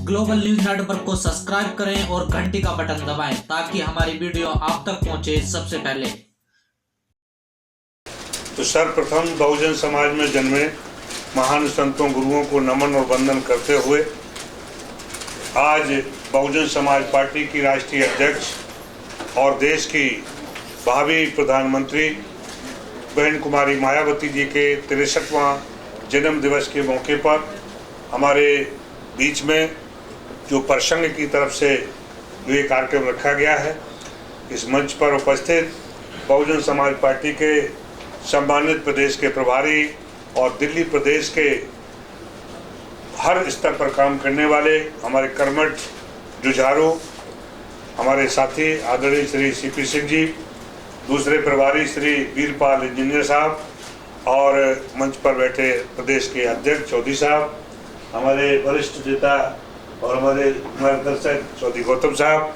Global news network को subscribe करें और घंटी का बटन दबाएं ताकि हमारी वीडियो आप तक पहुंचे सबसे पहले। तो सर्वप्रथम बहुजन समाज में जन्मे महान संतों गुरुओं को नमन और वंदन करते हुए आज बहुजन समाज पार्टी की राष्ट्रीय अध्यक्ष और देश की भावी प्रधानमंत्री बहन कुमारी मायावती जी के 63वां जन्म दिवस के मौके पर हमारे बीच में जो प्रसंग की तरफ से जो ये कार्यक्रम रखा गया है, इस मंच पर उपस्थित बहुजन समाज पार्टी के सम्मानित प्रदेश के प्रभारी और दिल्ली प्रदेश के हर स्तर पर काम करने वाले हमारे कर्मठ जुझारू हमारे साथी आदरणीय श्री सीपी सिंह जी, दूसरे प्रभारी श्री वीरपाल इंजीनियर साहब और मंच पर बैठे प्रदेश के अध्यक्ष चौधरी साहब, हमारे वरिष्ठ नेता और हमारे मार्गदर्शक चौधरी गौतम साहब,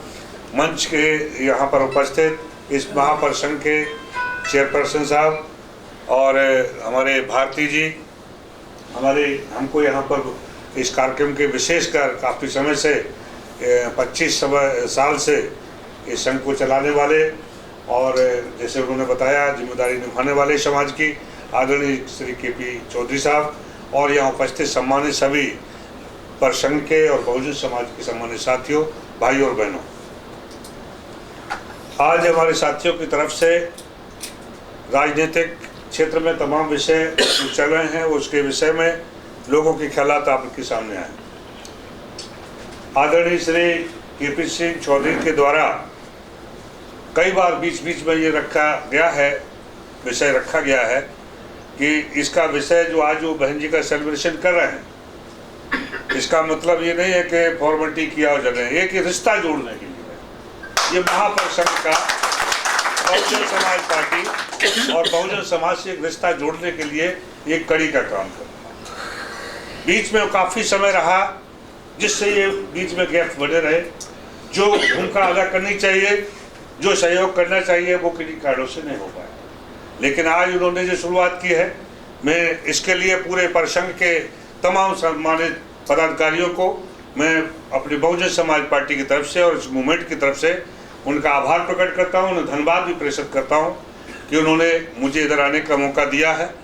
मंच के यहाँ पर उपस्थित इस महाप्रसंग के चेयरपर्सन साहब और हमारे भारती जी, हमको यहाँ पर इस कार्यक्रम के विशेषकर काफ़ी समय से 25 साल से इस संघ को चलाने वाले और जैसे उन्होंने बताया जिम्मेदारी निभाने वाले समाज की आदरणीय श्री केपी चौधरी साहब और यहाँ उपस्थित सम्मानित सभी प्रसंघ के और बहुजन समाज के सम्मानित साथियों, भाई और बहनों, आज हमारे साथियों की तरफ से राजनीतिक क्षेत्र में तमाम विषय जो चल रहे हैं उसके विषय में लोगों के ख्यालात आपके सामने आए। आदरणीय श्री केपी सिंह चौधरी के द्वारा कई बार बीच बीच में ये विषय रखा गया है कि इसका विषय जो आज वो बहन जी का सेलिब्रेशन कर रहे हैं, इसका मतलब ये नहीं है कि फॉर्मेलिटी किया हो जाए, ये कि रिश्ता जोड़ने के लिए ये महाप्रसंग का बहुजन समाज पार्टी और बहुजन समाज से एक रिश्ता जोड़ने के लिए एक कड़ी का काम कर रहा है। बीच में काफ़ी समय रहा जिससे ये बीच में गैप बने रहे, जो भूमिका अदा करनी चाहिए, जो सहयोग करना चाहिए वो किन्हीं कारणों से नहीं हो पाया। लेकिन आज उन्होंने जो शुरुआत की है, मैं इसके लिए पूरे प्रसंघ के तमाम सम्मानित पदाधिकारियों को मैं अपनी बहुजन समाज पार्टी की तरफ से और इस मूवमेंट की तरफ से उनका आभार प्रकट करता हूं, उन्हें धन्यवाद भी प्रेषित करता हूं कि उन्होंने मुझे इधर आने का मौका दिया है।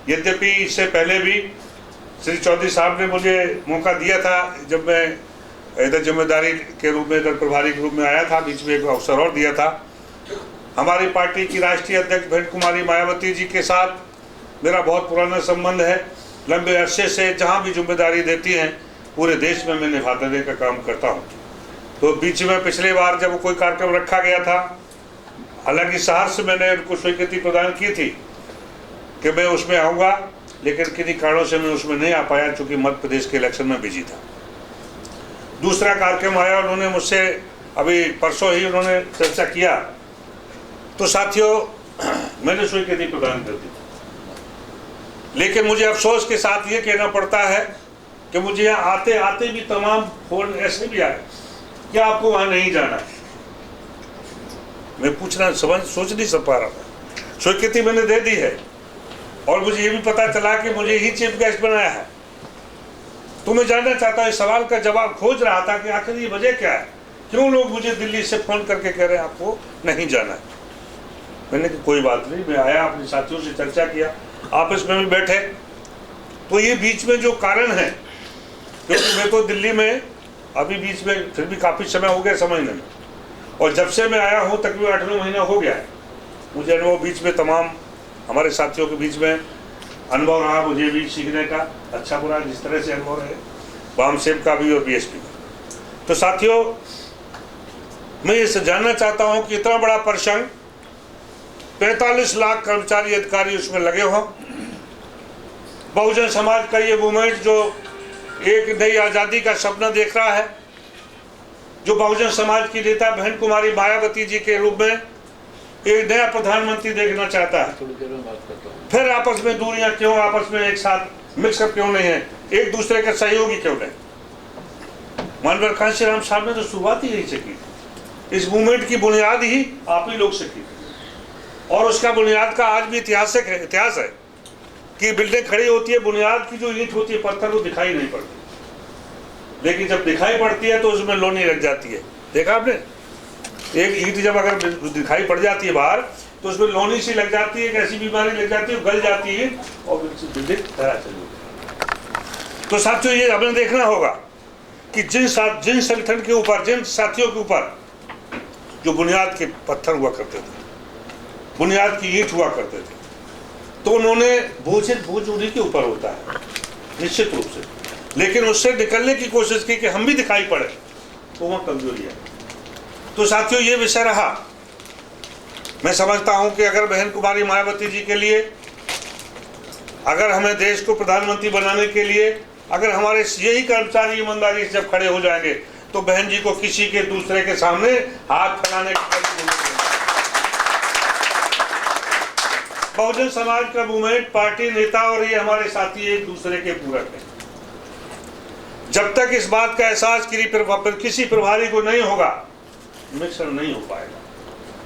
यद्यपि इससे पहले भी श्री चौधरी साहब ने मुझे मौका दिया था जब मैं इधर जिम्मेदारी के रूप में, इधर प्रभारी के रूप में आया था, बीच में एक अवसर और दिया था। हमारी पार्टी की राष्ट्रीय अध्यक्ष बहन कुमारी मायावती जी के साथ मेरा बहुत पुराना संबंध है। लंबे अरसे से जहाँ भी जिम्मेदारी देती हैं पूरे देश में मैं निभाते देने का काम करता हूँ। तो बीच में पिछली बार जब कोई कार्यक्रम रखा गया था, हालांकि सहर्ष मैंने उनको स्वीकृति प्रदान की थी कि मैं उसमें आऊँगा, लेकिन किन्हीं कारणों से मैं उसमें नहीं आ पाया चूँकि मध्य प्रदेश के इलेक्शन में बिजी था। दूसरा कार्यक्रम आया, उन्होंने मुझसे अभी परसों ही उन्होंने चर्चा किया, तो साथियों मैंने स्वीकृति प्रदान कर दी। लेकिन मुझे अफसोस के साथ ये कहना पड़ता है कि मुझे यहाँ आते आते भी तमाम फोन ऐसे भी आए कि आपको वहाँ नहीं जाना है। मैं सोच नहीं पा रहा था। स्वीकृति मैंने दे दी है और मुझे ये भी पता चला कि मुझे ही चीफ गेस्ट बनाया है। तो मैं जानना चाहता हूँ, इस सवाल का जवाब खोज रहा था कि आखिर ये वजह क्या है, क्यों लोग मुझे दिल्ली से फ़ोन करके कह रहे हैं आपको नहीं जाना है। मैंने कहा कोई बात नहीं, मैं आया, अपने साथियों से चर्चा किया, आपस में भी बैठे। तो ये बीच में जो कारण है, क्योंकि मैं तो दिल्ली में अभी बीच में फिर भी काफ़ी समय हो गया समझने में, और जब से मैं आया हूँ तकरीबन 8-9 महीना हो गया है। मुझे अनुभव बीच में तमाम हमारे साथियों के बीच में अनुभव रहा, मुझे भी सीखने का अच्छा बुरा जिस तरह से अनुभव रहे, वाम सेब का भी और बीएसपी का। तो साथियों, मैं ये जानना चाहता हूँ कि इतना बड़ा प्रसंग, 45 लाख कर्मचारी अधिकारी उसमें लगे हों, बहुजन समाज का ये मूवमेंट जो एक नई आज़ादी का सपना देख रहा है, जो बहुजन समाज की नेता बहन कुमारी मायावती जी के रूप में एक नया प्रधानमंत्री देखना चाहता है। फिर आपस में दूरियां क्यों, आपस में एक साथ मिक्सअप क्यों नहीं है, एक दूसरे के सहयोगी क्यों नहीं। मानवर कांशी राम साहब ने तो शुरुआत ही यही से की। इस मूवमेंट की बुनियाद ही आप ही लोग से की और उसका बुनियाद का आज भी इतिहास है कि बिल्डिंग खड़ी होती है, बुनियाद की जो ईंट होती है, पत्थर, वो दिखाई नहीं पड़ती। लेकिन जब दिखाई पड़ती है तो उसमें लोनी लग जाती है। देखा आपने, एक ईंट जब अगर दिखाई पड़ जाती है बाहर तो उसमें लोनी सी लग जाती है, एक ऐसी बीमारी लग जाती है, गल जाती है और तो साथियों ये हमें देखना होगा कि जिन संगठन के ऊपर, जिन साथियों के ऊपर जो बुनियाद के पत्थर हुआ करते थे, बुनियाद की ईंट हुआ करते थे, तो उन्होंने बोझ उन्हीं के ऊपर होता है निश्चित रूप से, लेकिन उससे निकलने की कोशिश की कि हम भी दिखाई पड़े, तो वह कमजोरी है। तो साथियों ये विषय रहा। मैं समझता हूं कि अगर बहन कुमारी मायावती जी के लिए, अगर हमें देश को प्रधानमंत्री बनाने के लिए, अगर हमारे यही कर्मचारी ईमानदारी से जब खड़े हो जाएंगे तो बहन जी को किसी के दूसरे के सामने हाथ फैलाने की जरूरत नहीं। बहुजन समाज का मूवमेंट, पार्टी नेता और ये हमारे साथी एक दूसरे के पूरक हैं। जब तक इस बात का एहसास किसी प्रभारी को नहीं होगा, मिश्रण नहीं हो पाएगा,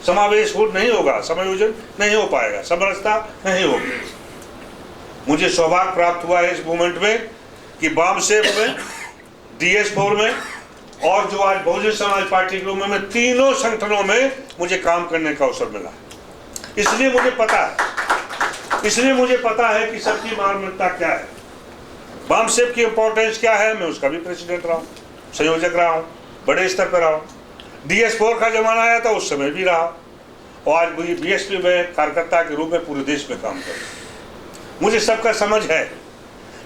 समावेश नहीं होगा, समायोजन नहीं हो पाएगा, समरसता नहीं होगी। मुझे सौभाग्य प्राप्त हुआ है इस मूवमेंट में कि बामसेफ में, DS4 में और जो आज बहुजन समाज पार्टी के में, तीनों संगठनों में मुझे काम करने का अवसर मिला। इसलिए मुझे पता है कि सबकी मानवता क्या है, बामसेफ की इंपॉर्टेंस क्या है। मैं उसका भी प्रेसिडेंट रहा हूँ, संयोजक रहा हूँ, बड़े स्तर पर रहा हूँ। DS4 का जमाना आया था, उस समय भी रहा, और आज मुझे BSP में कार्यकर्ता के रूप में पूरे देश में काम कर, मुझे सबका समझ है।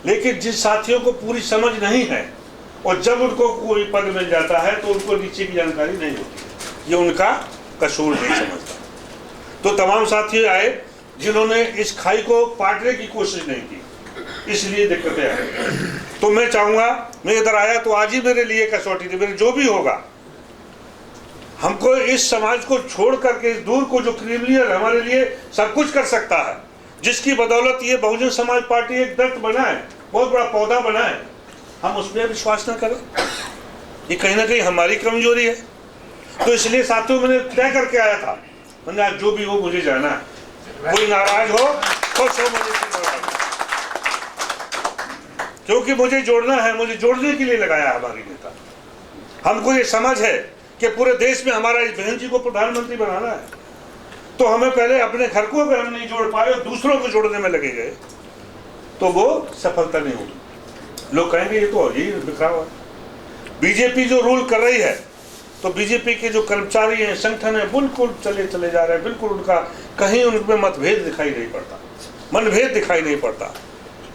लेकिन जिन साथियों को पूरी समझ नहीं है और जब उनको कोई पद मिल जाता है तो उनको नीचे की जानकारी नहीं होती, ये उनका कसूर नहीं समझता। तो तमाम साथी आए जिन्होंने इस खाई को पाटने की कोशिश नहीं की, इसलिए दिक्कतें आई। तो मैं चाहूंगा, मैं इधर आया तो आज ही मेरे लिए कसौटी थी, मेरे जो भी होगा, हमको इस समाज को छोड़ करके इस दूर को जो क्रिमिनल हमारे लिए सब कुछ कर सकता है, जिसकी बदौलत ये बहुजन समाज पार्टी एक दत्त बना है, बहुत बड़ा पौधा बना है, हम उस पर विश्वास न करें, ये कहीं ना कहीं हमारी कमजोरी है। तो इसलिए साथियों मैंने तय करके आया था, मैंने आज जो भी हो मुझे जाना है, कोई नाराज हो, खुश हो, मुझे क्योंकि मुझे जोड़ना है, मुझे जोड़ने के लिए लगाया हमारी नेता। हमको ये समझ है कि पूरे देश में हमारा इस बहन जी को प्रधानमंत्री बनाना है, तो हमें पहले अपने घर को अगर हम नहीं जोड़ पाए और दूसरों को जोड़ने में लगे गए तो वो सफलता नहीं होगी। लोग कहेंगे ये तो यही बिखरा हुआ है। बीजेपी जो रूल कर रही है, तो बीजेपी के जो कर्मचारी हैं, संगठन है, बिल्कुल चले जा रहे हैं, बिल्कुल उनका कहीं उनमें मतभेद दिखाई नहीं पड़ता, मनभेद दिखाई नहीं पड़ता।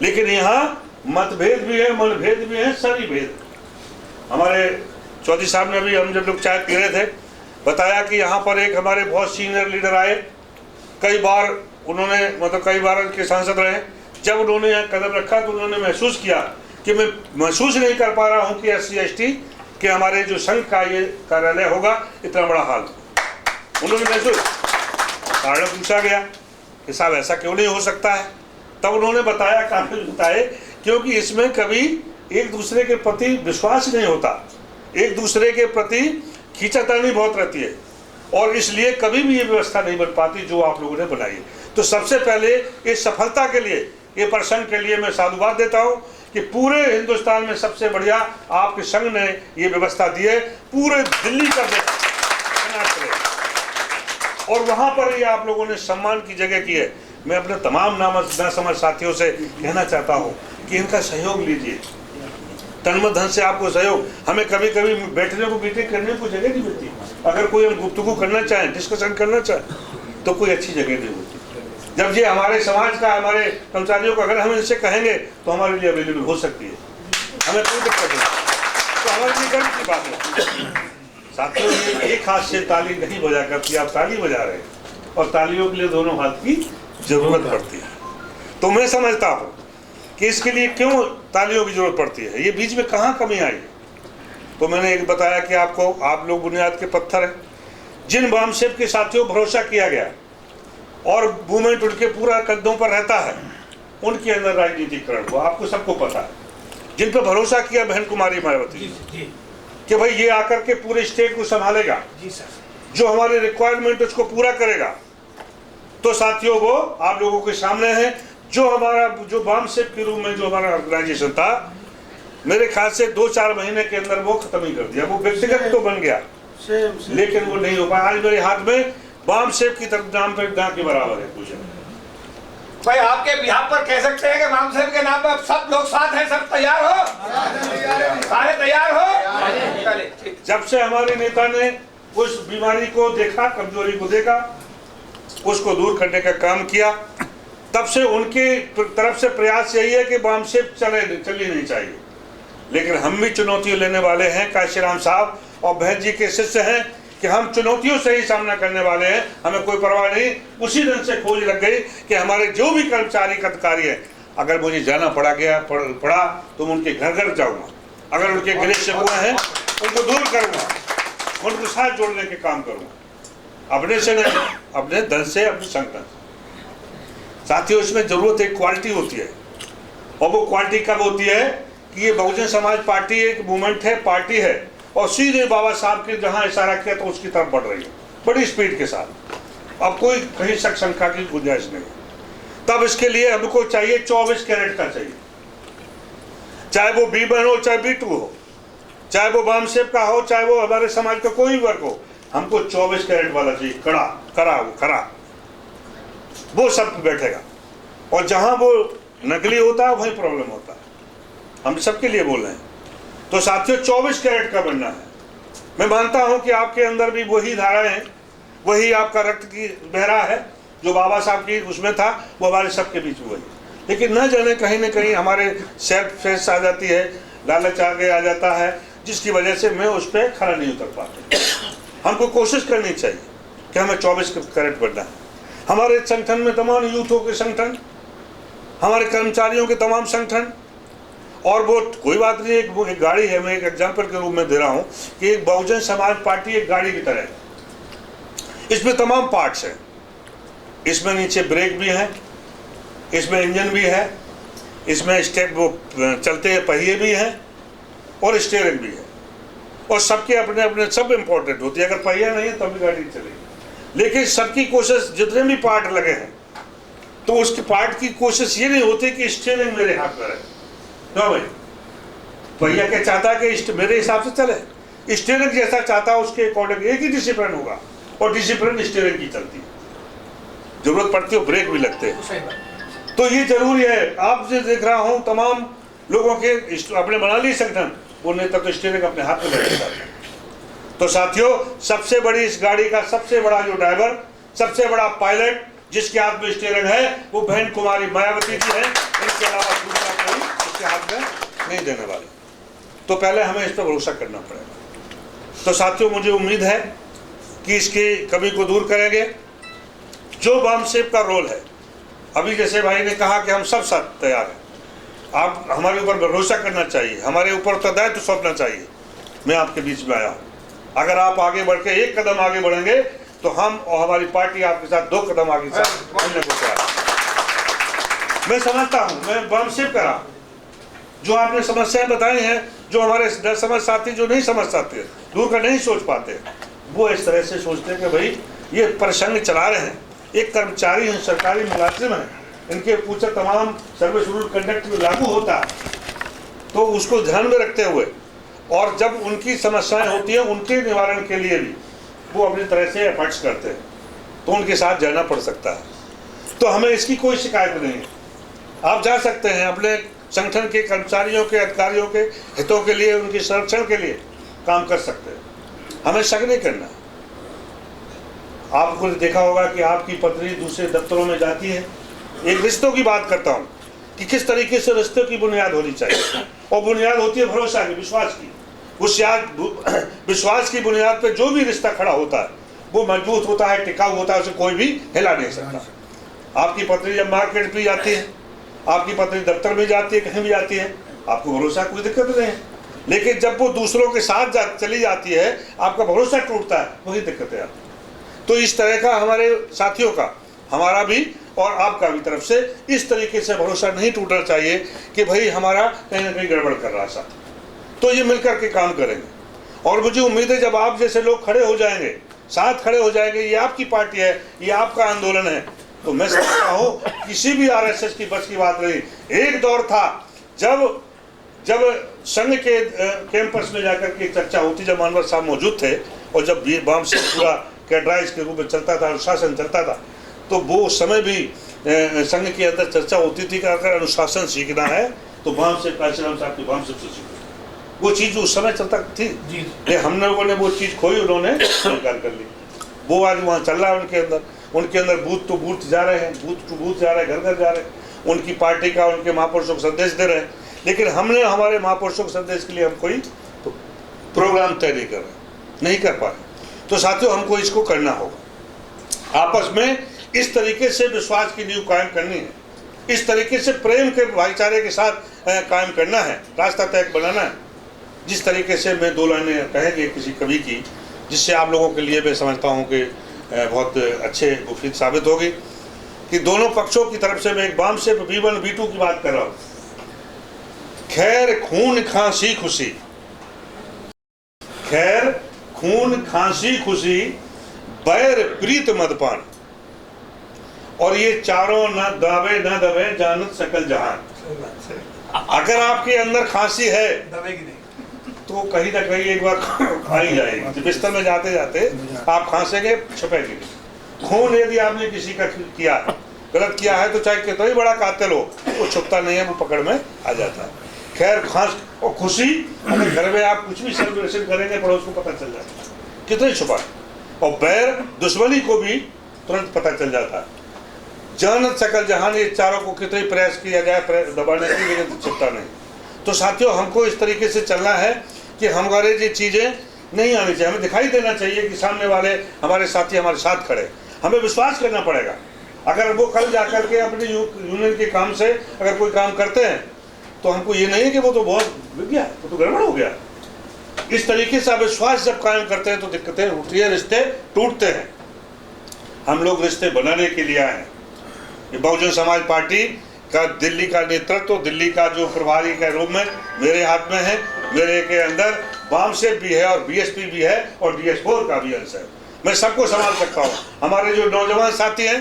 लेकिन यहाँ मतभेद भी है, मनभेद भी है, सारी भेद। हमारे चौधरी साहब ने अभी, हम जब लोग चाय पी रहे थे, बताया कि यहाँ पर एक हमारे बहुत सीनियर लीडर आए, कई बार उन्होंने, मतलब कई बार उनके सांसद रहे, जब उन्होंने यहाँ कदम रखा तो उन्होंने महसूस किया कि मैं महसूस नहीं कर पा रहा हूँ कि SC/ST के हमारे जो संघ का ये कार्यालय होगा, इतना बड़ा हाल। उन्होंने महसूस, कारण पूछा गया कि साहब ऐसा क्यों नहीं हो सकता है, तब उन्होंने बताया, कारण बताए, क्योंकि इसमें कभी एक दूसरे के प्रति विश्वास नहीं होता, एक दूसरे के प्रति खींचातानी बहुत रहती है, और इसलिए कभी भी ये व्यवस्था नहीं बन पाती जो आप लोगों ने बनाई है। तो सबसे पहले इस सफलता के लिए, ये प्रसंग के लिए मैं साधुवाद देता हूँ कि पूरे हिंदुस्तान में सबसे बढ़िया आपके संघ ने ये व्यवस्था दी है, पूरे दिल्ली का और वहाँ पर ये आप लोगों ने सम्मान की जगह की है। मैं अपने तमाम नासमझ साथियों से कहना चाहता हूँ कि इनका सहयोग लीजिए, तन धन से आपको सहयोग। हमें कभी कभी बैठने को, मीटिंग करने को जगह नहीं मिलती, अगर कोई हम गुफ्तगू करना चाहें, डिस्कशन करना चाहें, तो कोई अच्छी जगह नहीं होती। जब ये हमारे समाज का, हमारे कर्मचारियों को अगर हम इनसे कहेंगे तो हमारे लिए अवेलेबल हो सकती है, हमें कोई दिक्कत नहीं, तो हमारे लिए गर्व की बात है। साथियों, ये एक हाथ से ताली नहीं बजा करती, आप ताली बजा रहे हैं, और तालियों के लिए दोनों हाथ की जरूरत पड़ती है। तो मैं समझता हूँ कि इसके लिए क्यों तालियों की जरूरत पड़ती है, ये बीच में कहाँ कमी आई। तो मैंने एक बताया कि आपको, आप लोग बुनियाद के पत्थर हैं, जिन बामसेफ के साथियों भरोसा किया गया और मूवमेंट उनके पूरा कदमों पर रहता है, उनके अंदर राजनीतिकरण हुआ, आपको सबको पता है। जिन पर भरोसा किया बहन कुमारी मायावती कि भाई ये आकर के पूरे स्टेट को संभालेगा, जो हमारे रिक्वायरमेंट उसको पूरा करेगा, तो साथियों वो आप लोगों के सामने है। जो हमारा, जो बामसेफ के रूप में जो हमारा ऑर्गेनाइजेशन था, मेरे ख्याल से 2-4 महीने के अंदर वो खत्म ही कर दिया। वो व्यक्तिगत तो बन गया लेकिन वो नहीं हो पाया। आज मेरे हाथ में बाम सेब की तरफ नाम पे गां के बराबर है कुछ। भाई आपके बिहार पर कह सकते हैं कि बाम सेब के नाम पर सब लोग साथ हैं, सब तैयार हो, सारे तैयार हो। जब से हमारे नेता ने उस बीमारी को देखा, कमजोरी को देखा, उसको दूर करने का काम किया, तब से उनकी तरफ से प्रयास यही है कि बाम सेब चली नहीं चाहिए। लेकिन हम भी चुनौतियां लेने वाले हैं। काशीराम साहब और बहन जी के शिष्य हैं कि हम चुनौतियों से ही सामना करने वाले हैं, हमें कोई परवाह नहीं। उसी दिन से खोज लग गई कि हमारे जो भी कर्मचारी अधिकारी हैं, अगर मुझे जाना पड़ा तो मैं उनके घर घर जाऊंगा। अगर उनके गिले शिकवे हैं उनको दूर करूंगा, उनको साथ जोड़ने के काम करूंगा, अपने से नहीं, अपने धन से, अपने संगठन से। साथियों, इसमें जरूरत एक क्वालिटी होती है, और वो क्वालिटी कब होती है कि ये बहुजन समाज पार्टी एक मूवमेंट है, पार्टी है, और सीधे बाबा साहब के जहां इशारा किया तो उसकी तरफ बढ़ रही है बड़ी स्पीड के साथ। अब कोई कहीं शक शंका की गुंजाइश नहीं। तब इसके लिए हमको चाहिए 24 कैरेट का चाहिए, चाहे वो B1 हो, चाहे B2 हो, चाहे वो बाम सेब का हो, चाहे वो हमारे समाज का कोई वर्ग हो, हमको 24 कैरेट वाला चाहिए। खरा वो सब बैठेगा, और जहां वो नकली होता है वहीं प्रॉब्लम होता है। हम सबके लिए बोल रहे हैं। तो साथियों, 24 कैरेट का बनना है। मैं मानता हूं कि आपके अंदर भी वही धाराएं हैं, वही आपका रक्त की बह रहा है जो बाबा साहब की उसमें था, वो हमारे सबके बीच में वही। लेकिन न जाने कहीं ना कहीं हमारे सेल्फ फेस आ जाती है, लालच आगे आ जाता है, जिसकी वजह से मैं उस पर खरा नहीं उतर पाते। हमको कोशिश करनी चाहिए कि हमें 24 कैरेट बनना है। हमारे संगठन में तमाम यूथों के संगठन, हमारे कर्मचारियों के तमाम संगठन, और वो कोई बात नहीं, एक गाड़ी है, मैं एक एग्जाम्पल के रूप में दे रहा हूँ कि एक बहुजन समाज पार्टी एक गाड़ी की तरह है। इसमें तमाम पार्ट्स हैं, इसमें नीचे ब्रेक भी है, इसमें इंजन भी है, इसमें स्टेप वो चलते हैं पहिए भी हैं, और स्टीयरिंग भी है, और सबके अपने अपने सब इम्पोर्टेंट होती है। अगर पहिया नहीं है तब भी गाड़ी चलेगी। लेकिन सबकी कोशिश, जितने भी पार्ट लगे हैं, तो उसके पार्ट की कोशिश ये नहीं होती कि स्टीयरिंग मेरे हाथ में रहे। क्यों भाई? पहिया क्या चाहता है कि मेरे हिसाब से चले, स्टीयरिंग जैसा चाहता है उसके अकॉर्डिंग एक ही डिसिप्लिन होगा, और डिसिप्लिन स्टीयरिंग की चलती है। जरूरत पड़ती है ब्रेक भी लगते हैं। तो ये जरूरी है। आप जो देख रहा हूँ तमाम लोगों के अपने बना ली संगठन, वो नेता तो स्टीयरिंग अपने हाथ में लेकर। तो साथियों, सबसे बड़ी इस गाड़ी का सबसे बड़ा जो ड्राइवर, सबसे बड़ा पायलट जिसके हाथ में स्टीयरिंग है, वो बहन कुमारी मायावती जी है। इनके अलावा दूसरा कोई इसके हाथ में नहीं देने वाले। तो पहले हमें इस पर भरोसा करना पड़ेगा। तो साथियों, मुझे उम्मीद है कि इसकी कमी को दूर करेंगे। जो बाम सेब का रोल है, अभी जैसे भाई ने कहा कि हम सब साथ तैयार हैं, आप हमारे ऊपर भरोसा करना चाहिए, हमारे ऊपर उत्तरदायित्व सौंपना चाहिए। मैं आपके बीच में आया हूँ। अगर आप आगे बढ़ के एक कदम आगे बढ़ेंगे तो हम और हमारी पार्टी आपके साथ 2 कदम आगे बढ़ने को तैयार है। मैं समझता हूँ, मैं बाम सेब कर रहा, जो आपने समस्याएं बताई हैं, जो हमारे दर समझ साथी जो नहीं समझ पाते, दूर का नहीं सोच पाते, वो इस तरह से सोचते हैं कि भाई ये प्रसंग चला रहे हैं, एक कर्मचारी हैं, सरकारी मुलाजिम हैं, इनके पूछे तमाम सर्विस रूल कंडक्ट में लागू होता है, तो उसको ध्यान में रखते हुए, और जब उनकी समस्याएं होती हैं उनके निवारण के लिए भी वो अपनी तरह से एफर्ट्स करते हैं, तो उनके साथ जाना पड़ सकता है। तो हमें इसकी कोई शिकायत नहीं है। आप जा सकते हैं, अपने संगठन के कर्मचारियों के, अधिकारियों के हितों के लिए, उनके संरक्षण के लिए काम कर सकते हैं। हमें शक नहीं करना। आपको देखा होगा कि आपकी पत्नी दूसरे दफ्तरों में जाती है। एक रिश्तों की बात करता हूँ कि किस तरीके से रिश्तों की बुनियाद होनी चाहिए, और बुनियाद होती है भरोसा की, विश्वास की। उस विश्वास की बुनियाद पर जो भी रिश्ता खड़ा होता है वो मजबूत होता है, टिकाऊ होता है, उसे कोई भी हिला नहीं सकता। आपकी पत्नी जब मार्केट भी जाती है, आपकी पत्नी दफ्तर में जाती है, कहीं भी जाती है, आपको भरोसा कोई दिक्कत नहीं है। लेकिन जब वो दूसरों के साथ चली जाती है, आपका भरोसा टूटता है, वही दिक्कतें आती है। तो इस तरह का हमारे साथियों का, हमारा भी और आपका भी तरफ से इस तरीके से भरोसा नहीं टूटना चाहिए कि भाई हमारा कहीं ना कहीं गड़बड़ कर रहा साथ। तो ये मिलकर के काम करेंगे, और मुझे उम्मीद है जब आप जैसे लोग खड़े हो जाएंगे, साथ खड़े हो जाएंगे, ये आपकी पार्टी है, ये आपका आंदोलन है, तो मैं समझता हूँ किसी भी आरएसएस की बस की बात नहीं। एक दौर था जब जब संघ के कैंपस में जाकर के चर्चा होती, जब मानवर साहब मौजूद थे और जब वाम से पूरा कैडराइज के रूप में चलता था, अनुशासन चलता था, तो वो समय भी संघ के अंदर चर्चा होती थी कि अगर अनुशासन सीखना है तो वाम से काशीराम साहब के वाम से सीखो। वो चीज़ उस समय चलता थी, लेकिन हम लोगों ने वो चीज़ खोई, उन्होंने स्वीकार कर ली। वो आज वहाँ चल रहा है उनके अंदर बूथ टू बूथ जा रहे हैं, बूथ टू बूथ जा रहे हैं, घर घर जा रहे हैं, उनकी पार्टी का, उनके महापुरुषों को संदेश दे रहे हैं। लेकिन हमने हमारे महापुरुषों के संदेश के लिए हम कोई प्रोग्राम तय नहीं कर रहे, नहीं कर पा रहे। तो साथियों, हमको इसको करना होगा, आपस में इस तरीके से विश्वास की नींव कायम करनी है, इस तरीके से प्रेम के भाईचारे के साथ कायम करना है, रास्ता तय बनाना है। जिस तरीके से मैं 2 लाइनें कहेंगे किसी कवि की, जिससे आप लोगों के लिए मैं समझता हूँ कि बहुत अच्छे मुफीद साबित होगी, कि दोनों पक्षों की तरफ से मैं एक वाम से V1 V2 की बात कर रहा हूँ। खैर खून खांसी खुशी, खैर खून खांसी खुशी, बैर प्रीत मदपान, और ये चारों न दावे न दबे, जानत सकल जहान। अगर आपके अंदर खांसी है तो कहीं ना कहीं एक बार खा ही जाएगी, बिस्तर में जाते जाते आप खांसेंगे, छुपेंगे। खून यदि आपने किसी का किया है, गलत किया है, तो चाहे कितना ही बड़ा कातिल हो, वो छुपता नहीं है, वो पकड़ में आ जाता है। खैर खांस और खुशी, अगर घर में आप कुछ भी सेलिब्रेशन करेंगे, पड़ोस को पता चल जाता है, कितने छुपा। और बैर दुश्मनी को भी तुरंत पता चल जाता है। जानत सकल जहान, ये चारों को कितने प्रयास किया जाए दबाने की, लेकिन छुपता नहीं। तो साथियों, हमको इस तरीके से चलना है कि हमारे ये चीज़ें नहीं आनी चाहिए, हमें दिखाई देना चाहिए कि सामने वाले हमारे साथी हमारे साथ खड़े। हमें विश्वास करना पड़ेगा। अगर वो कल जाकर के अपने यूनियन के काम से अगर कोई काम करते हैं, तो हमको ये नहीं है कि वो तो बहुत बिक गया, तो गड़बड़ हो गया। इस तरीके से विश्वास जब कायम करते हैं तो दिक्कतें उठती है, रिश्ते टूटते हैं। हम लोग रिश्ते बनाने के लिए आए हैं। ये बहुजन समाज पार्टी का दिल्ली का नेतृत्व, दिल्ली का जो प्रभारी के रूप में मेरे हाथ में है। मेरे के अंदर वाम से भी है और बीएसपी भी है और DS4 का भी अंश है। मैं सबको संभाल सकता हूँ। हमारे जो नौजवान साथी हैं,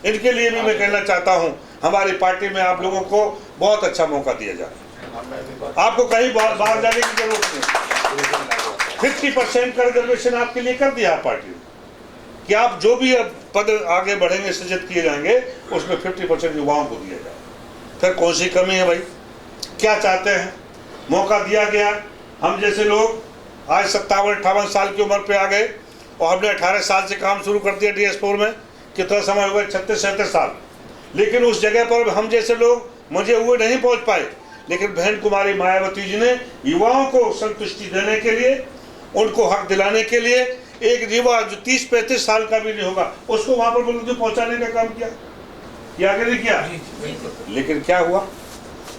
इनके लिए भी मैं कहना चाहता हूँ, हमारी पार्टी में आप लोगों को बहुत अच्छा मौका दिया जाए। आपको कहीं बाहर जाने की जरूरत नहीं। 50% का रिजर्वेशन आपके लिए कर दिया पार्टी ने, कि आप जो भी पद आगे बढ़ेंगे, सृजित किए जाएंगे, उसमें 50% युवाओं को दिया जाए। फिर कौन सी कमी है भाई? क्या चाहते हैं? मौका दिया गया। हम जैसे लोग आज 57-58 साल की उम्र पे आ गए और हमने 18 साल से काम शुरू कर दिया DS4 में। कितना समय हुआ? 36-37 साल। लेकिन उस जगह पर हम जैसे लोग मुझे हुए नहीं पहुंच पाए, लेकिन बहन कुमारी मायावती जी ने युवाओं को संतुष्टि देने के लिए, उनको हक दिलाने के लिए, एक युवा जो 30-35 साल का भी नहीं होगा, उसको वहां पर बुलंदी पहुंचाने का काम किया कि नहीं किया? लेकिन क्या हुआ?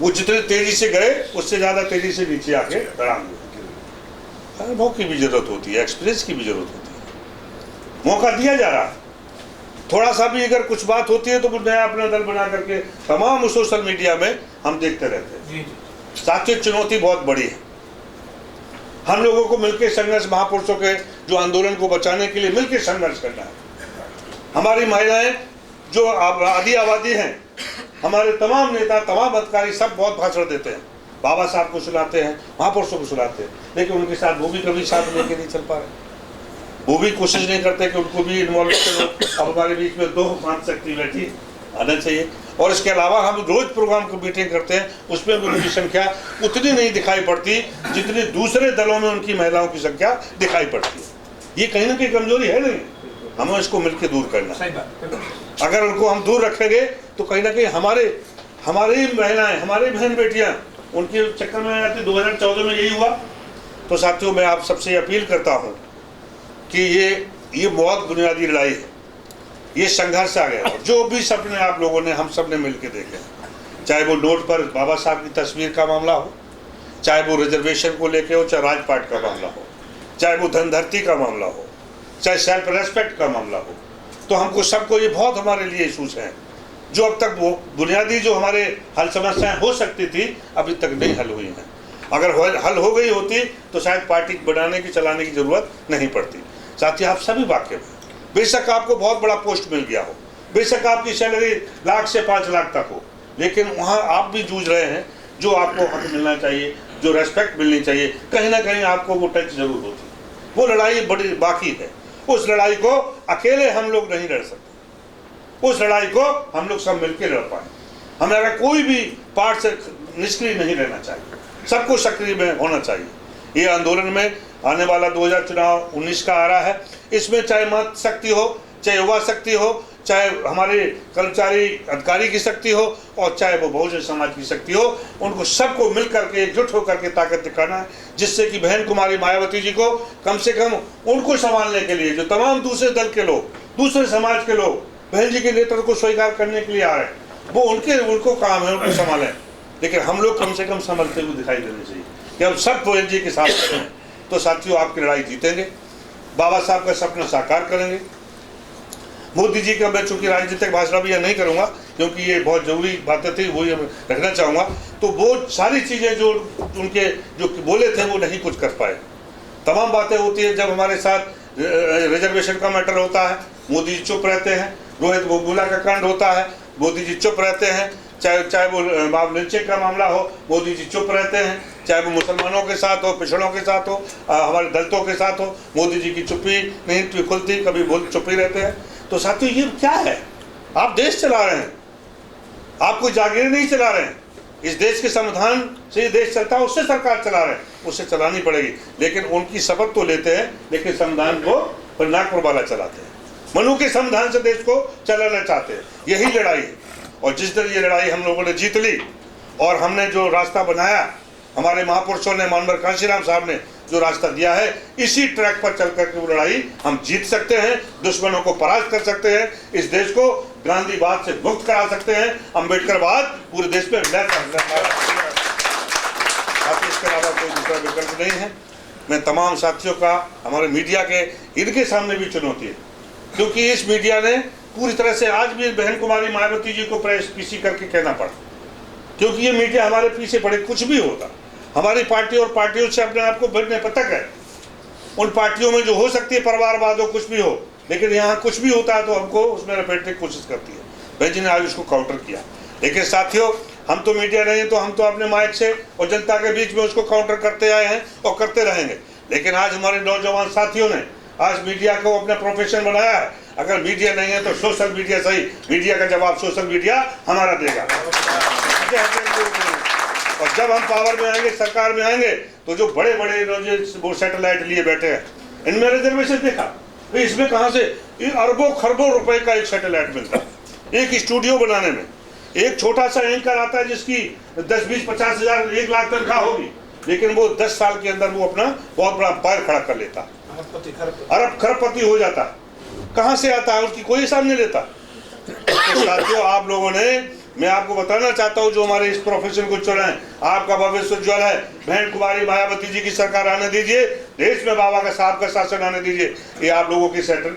वो जितने तेजी से गए, उससे ज्यादा तेजी से नीचे आके धड़ाम हुए। अनुभव की भी जरूरत होती है, एक्सपीरियंस की भी जरूरत होती है। मौका दिया जा रहा है। थोड़ा सा भी अगर कुछ बात होती है तो नया अपना दल बना करके तमाम सोशल मीडिया में हम देखते रहते हैं। साथियों, चुनौती बहुत बड़ी है। हम लोगों को मिलकर संघर्ष, महापुरुषों के जो आंदोलन को बचाने के लिए मिलकर संघर्ष करना है। हमारी महिलाएं जो आदि आबादी हैं, हमारे तमाम नेता, तमाम अधिकारी सब बहुत भाषण देते हैं, बाबा साहब को सुनाते हैं, महापुरुषों को सुनाते हैं, लेकिन उनके साथ वो भी कभी साथ लेके नहीं चल पा रहे। वो भी कोशिश नहीं करते कि उनको भी इन्वॉल्व करो। अब हमारे बीच में 2 मात्र शक्ति बैठी आना चाहिए। और इसके अलावा हम रोज प्रोग्राम को मीटिंग करते हैं, उसमें भी उनकी संख्या उतनी नहीं दिखाई पड़ती जितनी दूसरे दलों में उनकी महिलाओं की संख्या दिखाई पड़ती है। ये कहीं ना कहीं कमजोरी है नहीं, हमें इसको मिलकर दूर करना। अगर उनको हम दूर रखेंगे तो कहीं ना कहीं हमारी महिलाएं, हमारी बहन बेटियां उनके चक्कर में आ जाती। 2014 में यही हुआ। तो साथियों, मैं आप सबसे अपील करता हूं कि ये बहुत बुनियादी लड़ाई है, ये संघर्ष आ गया। जो भी सपने आप लोगों ने, हम सब ने मिलकर देखे, चाहे वो नोट पर बाबा साहब की तस्वीर का मामला हो, चाहे वो रिजर्वेशन को लेके हो, चाहे राजपाट का मामला हो, चाहे वो धनधरती का मामला हो, चाहे सेल्फ रेस्पेक्ट का मामला हो, तो हमको सबको ये बहुत हमारे लिए इशूज हैं जो अब तक वो बुनियादी जो हमारे हल समस्याएं हो सकती थी अभी तक नहीं हल हुई हैं। अगर हल हो गई होती तो शायद पार्टी बनाने की, चलाने की जरूरत नहीं पड़ती। साथ ही आप सभी वाकिफ हैं, बेशक आपको बहुत बड़ा पोस्ट मिल गया हो, बेशक आपकी सैलरी लाख से 5 लाख तक हो, लेकिन वहाँ आप भी जूझ रहे हैं जो आपको हक मिलना चाहिए। जो रेस्पेक्ट मिलनी चाहिए, कहीं ना कहीं आपको वो टच जरूर होती है। वो लड़ाई बड़ी बाकी है, उस लड़ाई को अकेले हम लोग नहीं लड़ सकते, उस लड़ाई को हम लोग सब मिलकर लड़ पाए। हमारा कोई भी पार्ट से निष्क्रिय नहीं रहना चाहिए, सबको सक्रिय में होना चाहिए। ये आंदोलन में आने वाला 2019 का आ रहा है, इसमें चाहे मत शक्ति हो, चाहे युवा शक्ति हो, चाहे हमारे कर्मचारी अधिकारी की शक्ति हो, और चाहे वो बहुजन समाज की शक्ति हो, उनको सबको मिल करके एकजुट होकर के ताकत दिखाना है, जिससे कि बहन कुमारी मायावती जी को कम से कम उनको संभालने के लिए जो तमाम दूसरे दल के लोग, दूसरे समाज के लोग बहन जी के नेतृत्व को स्वीकार करने के लिए आ रहे हैं, वो उनको काम है, उनको संभालें। लेकिन हम लोग कम से कम संभलते हुए दिखाई देने चाहिए कि हम सब बहन जी के साथ हैं। तो साथियों, आपकी लड़ाई जीतेंगे, बाबा साहब का सपना साकार करेंगे। मोदी जी का मैं चूंकि राजनीतिक भाषण भी नहीं करूंगा, क्योंकि ये बहुत जरूरी बातें थी, वही रखना चाहूँगा। तो वो सारी चीज़ें जो उनके जो बोले थे वो नहीं कुछ कर पाए। तमाम बातें होती है, जब हमारे साथ रिजर्वेशन का मैटर होता है मोदी जी चुप रहते हैं, रोहित बोगुला का कांड होता है मोदी जी चुप रहते हैं, चाहे वो लिंचिंग का मामला हो मोदी जी चुप रहते हैं, चाहे वो मुसलमानों के साथ हो, पिछड़ों के साथ हो, हमारे दलितों के साथ हो, मोदी जी की चुप्पी नहीं खुलती, कभी बोल चुप ही रहते हैं। तो साथियों, ये क्या है? आप देश चला रहे हैं, आप कोई जागीर नहीं चला रहे हैं। इस देश के संविधान से ये देश चलता है, उससे सरकार चला रहे हैं, उससे चलानी पड़ेगी। लेकिन उनकी शपथ तो लेते हैं, लेकिन संविधान को नाक पर बाला चलाते हैं। मनु के संविधान से देश को चलाना चाहते हैं। यही लड़ाई है, और जिस तरह ये लड़ाई हम लोगों ने जीत ली, और हमने जो रास्ता बनाया, हमारे महापुरुषों ने, मानवर कांशीराम साहब ने जो रास्ता दिया है, इसी ट्रैक पर चल करके वो लड़ाई हम जीत सकते हैं, दुश्मनों को परास्त कर सकते हैं, इस देश को गांधीवाद से मुक्त करा सकते हैं, अम्बेडकरवाद पूरे देश में विलय कर सकते हैं। इसके अलावा कोई दूसरा विकल्प नहीं है। मैं तमाम साथियों का, हमारे मीडिया के, इनके सामने भी चुनौती है, क्योंकि इस मीडिया ने पूरी तरह से आज भी बहन कुमारी मायावती जी को प्रेस पीसी करके कहना पड़ा, क्योंकि ये मीडिया हमारे पीछे पड़े। कुछ भी होता, हमारी पार्टी और पार्टियों से अपने आप को बढ़ने पतक है। उन पार्टियों में जो हो सकती है परिवारवाद हो, कुछ भी हो, लेकिन यहाँ कुछ भी होता है तो हमको उसमें लपेटने की कोशिश करती है। बहन जी ने आज उसको काउंटर किया। लेकिन साथियों, हम तो मीडिया नहीं, तो हम तो अपने माइक से और जनता के बीच में उसको काउंटर करते आए हैं और करते रहेंगे। लेकिन आज हमारे नौजवान साथियों ने आज मीडिया को अपना प्रोफेशन बनाया है। अगर मीडिया नहीं है तो सोशल मीडिया सही, मीडिया का जवाब सोशल मीडिया हमारा देगा। और जब हम पावर में आएंगे, सरकार में आएंगे, तो जो बड़े बड़े वो सैटेलाइट लिए बैठे हैं, इनमें रिजर्वेशन देखा, तो इसमें कहाँ से अरबों खरबों रुपए का एक सैटेलाइट मिलता है एक स्टूडियो बनाने में। एक छोटा सा एंकर आता है जिसकी 10, 20, 50 हजार, 1 लाख तनख्वाह होगी, लेकिन वो 10 साल के अंदर वो अपना बहुत बड़ा पैर खड़ा कर लेता, अरब खरबपति हो जाता। कहाँ से आता है? उसकी कोई हिसाब नहीं लेता। तो साथियों, आप लोगों ने, मैं आपको बताना चाहता हूं, जो हमारे इस प्रोफेशन को चुना है, आपका भविष्य उज्ज्वल है। बहन कुमारी मायावती जी की सरकार आने दीजिए, देश में बाबा का साहब का शासन आने दीजिए। ये आप लोगों की सेटल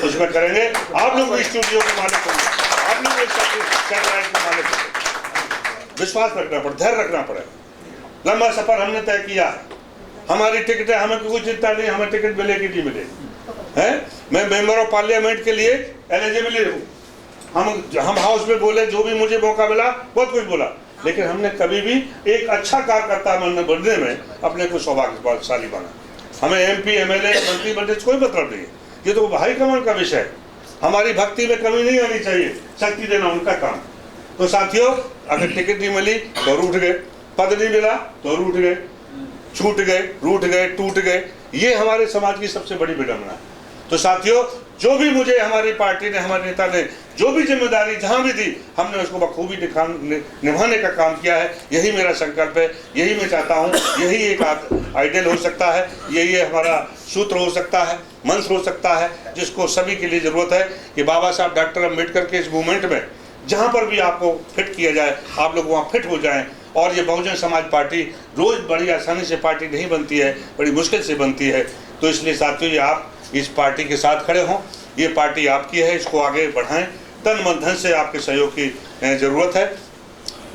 उसमें करेंगे, आप लोग स्टूडियो के मालिक होंगे, आप लोग सैटेलाइट के मालिक होंगे। विश्वास रखना पड़े, धैर्य रखना पड़ेगा। लंबा सफर हमने तय किया है, हमारी टिकटें, हमें कोई चिंता नहीं, हमें टिकट मिलेगी नहीं मिलेगी है। मैं मेंबर ऑफ पार्लियामेंट के लिए एलिजिबल हूँ। हम हाउस में बोले, जो भी मुझे मौका मिला बहुत कुछ बोला, लेकिन हमने कभी भी एक अच्छा कार्यकर्ता बनने में अपने को सौभाग्यशाली बना। हमें MP, MLA, मंत्री बनने से कोई मतलब नहीं है, ये तो हाईकमान का विषय है। हमारी भक्ति में कमी नहीं आनी चाहिए, शक्ति देना उनका काम। तो साथियों, अगर टिकट नहीं मिली तो रूठ गए, पद नहीं मिला तो रूठ गए, छूट गए, रूठ गए, टूट गए। ये हमारे समाज की सबसे बड़ी विडंबना है। तो साथियों, जो भी मुझे हमारी पार्टी ने, हमारे नेता ने जो भी जिम्मेदारी जहां भी दी, हमने उसको बखूबी निभाने का काम किया है। यही मेरा संकल्प है, यही मैं चाहता हूं, यही एक आइडियल हो सकता है, यही हमारा सूत्र हो सकता है, मंत्र हो सकता है, जिसको सभी के लिए जरूरत है कि बाबा साहब डॉक्टर अम्बेडकर के इस मूवमेंट में जहां पर भी आपको फिट किया जाए, आप लोग वहां फिट हो जाएं। और ये बहुजन समाज पार्टी रोज बड़ी आसानी से पार्टी नहीं बनती है, बड़ी मुश्किल से बनती है। तो इसलिए साथियों, ये आप इस पार्टी के साथ खड़े हों, ये पार्टी आपकी है, इसको आगे बढ़ाएं। तन मन धन से आपके सहयोग की ज़रूरत है।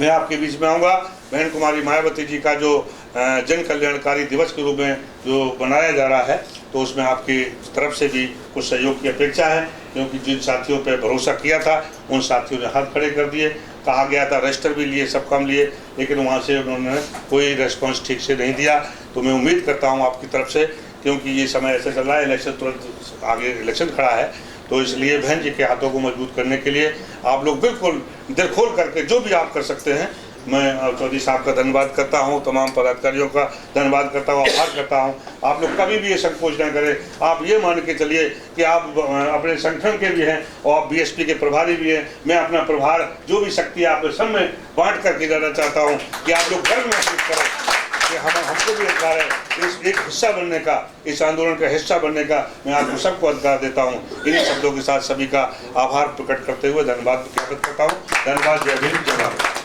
मैं आपके बीच में आऊँगा। बहन कुमारी मायावती जी का जो जन कल्याणकारी दिवस के रूप में जो बनाया जा रहा है, तो उसमें आपकी तरफ से भी कुछ सहयोग की अपेक्षा है, क्योंकि जिन साथियों पर भरोसा किया था उन साथियों ने हाथ खड़े कर दिए। कहा गया था, रजिस्टर भी लिए, सब काम लिए, लेकिन वहाँ से उन्होंने कोई रेस्पॉन्स ठीक से नहीं दिया। तो मैं उम्मीद करता हूँ आपकी तरफ से, क्योंकि ये समय ऐसे चल रहा है, इलेक्शन तुरंत आगे इलेक्शन खड़ा है, तो इसलिए बहन जी के हाथों को मजबूत करने के लिए आप लोग बिल्कुल दिल खोल करके जो भी आप कर सकते हैं, मैं चौधरी साहब का धन्यवाद करता हूं, तमाम पदाधिकारियों का धन्यवाद करता हूं, आभार करता हूं। आप लोग कभी भी ये संकोच न करें। आप ये मान के चलिए कि आप अपने संगठन के भी हैं और आप बीएसपी के प्रभारी भी हैं। मैं अपना प्रभार जो भी शक्ति है आप सब में बांट करके जाना चाहता हूँ कि आप लोग गर्व महसूस करें कि हमको भी अधिकार है इस एक हिस्सा बनने का, इस आंदोलन का हिस्सा बनने का। मैं आपको सबको अधिकार देता हूँ। इन्हीं शब्दों के साथ सभी का आभार प्रकट करते हुए धन्यवाद ज्ञापित करता हूँ। धन्यवाद। जय भीम, जय भारत।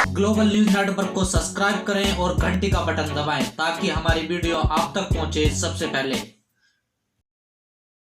ग्लोबल न्यूज नेटवर्क को सब्सक्राइब करें और घंटी का बटन दबाएं ताकि हमारी वीडियो आप तक पहुंचे सबसे पहले।